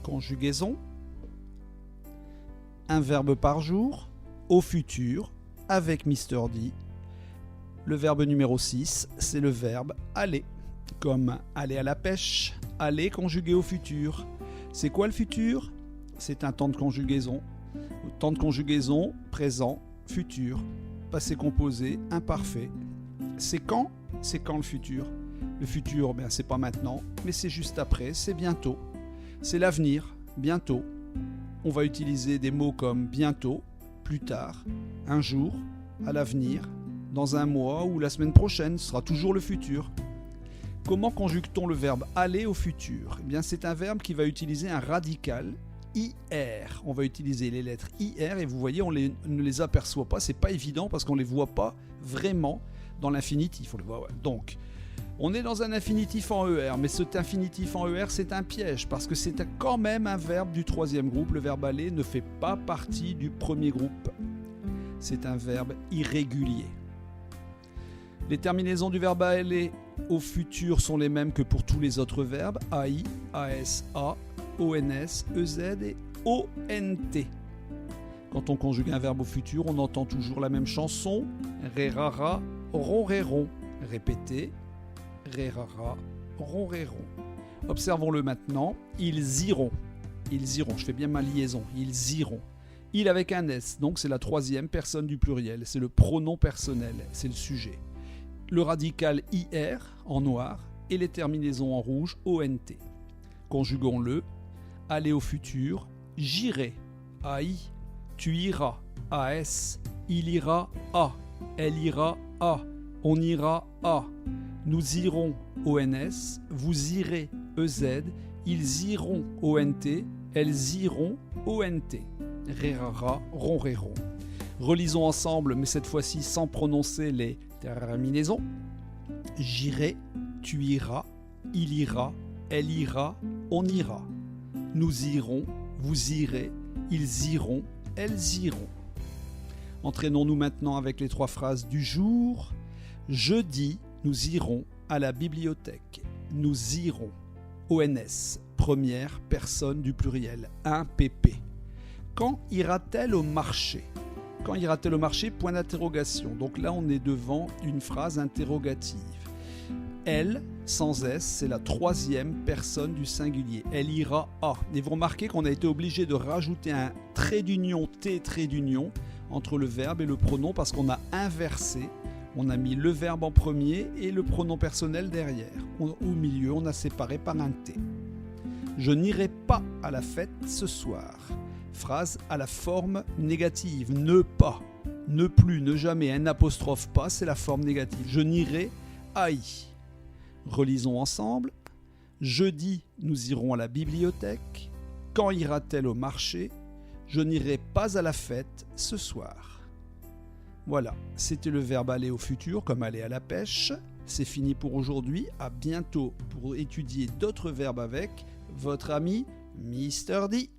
conjugaison, un verbe par jour, au futur, avec Mr. D. Le verbe numéro 6, c'est le verbe aller, comme aller à la pêche, aller conjugué au futur. C'est quoi le futur? C'est un temps de conjugaison. Temps de conjugaison, présent, futur, passé composé, imparfait. C'est quand? C'est quand le futur? Le futur, c'est pas maintenant, mais c'est juste après, c'est bientôt. C'est l'avenir, bientôt. On va utiliser des mots comme bientôt, plus tard, un jour, à l'avenir, dans un mois ou la semaine prochaine, ce sera toujours le futur. Comment conjugue-t-on le verbe aller au futur? C'est un verbe qui va utiliser un radical IR. On va utiliser les lettres IR et vous voyez, on ne les aperçoit pas. C'est pas évident parce qu'on ne les voit pas vraiment dans l'infinitif. Donc, on est dans un infinitif en ER, mais cet infinitif en ER, c'est un piège parce que c'est quand même un verbe du troisième groupe. Le verbe aller ne fait pas partie du premier groupe. C'est un verbe irrégulier. Les terminaisons du verbe aller au futur sont les mêmes que pour tous les autres verbes, AI, ASA, ONS, EZ et ONT. Quand on conjugue un verbe au futur, on entend toujours la même chanson, ré-ra-ra, ron-ré-ron. Répétez, ré-ra-ra, ron-ré-ron. Observons-le maintenant, ils iront. Ils iront, je fais bien ma liaison, ils iront. Il avec un S, donc c'est la troisième personne du pluriel, c'est le pronom personnel, c'est le sujet. Le radical IR en noir et les terminaisons en rouge ONT. Conjuguons-le. Aller au futur, j'irai, AI, tu iras, AS, il ira, A, elle ira, A, on ira, A, nous irons, ONS, vous irez, EZ, ils iront, ONT, elles iront, ONT. Ré-ra-ra, ron-ré-ron. Relisons ensemble, mais cette fois-ci sans prononcer les terminaisons. J'irai, tu iras, il ira, elle ira, on ira. Nous irons, vous irez, ils iront, elles iront. Entraînons-nous maintenant avec les trois phrases du jour. Jeudi, nous irons à la bibliothèque. Nous irons. ONS, première personne du pluriel, un PP. Quand ira-t-elle au marché? Quand ira-t-elle au marché? Point d'interrogation. Donc là, on est devant une phrase interrogative. Elle, sans S, c'est la troisième personne du singulier. Elle ira à. Et vous remarquez qu'on a été obligé de rajouter un trait d'union, T trait d'union, entre le verbe et le pronom parce qu'on a inversé. On a mis le verbe en premier et le pronom personnel derrière. Au milieu, on a séparé par un T. Je n'irai pas à la fête ce soir. Phrase à la forme négative. Ne pas, ne plus, ne jamais. Un apostrophe pas, c'est la forme négative. Je n'irai aïe. Relisons ensemble. Jeudi, nous irons à la bibliothèque. Quand ira-t-elle au marché? Je n'irai pas à la fête ce soir. Voilà, c'était le verbe aller au futur, comme aller à la pêche. C'est fini pour aujourd'hui. À bientôt pour étudier d'autres verbes avec votre ami Mr. D.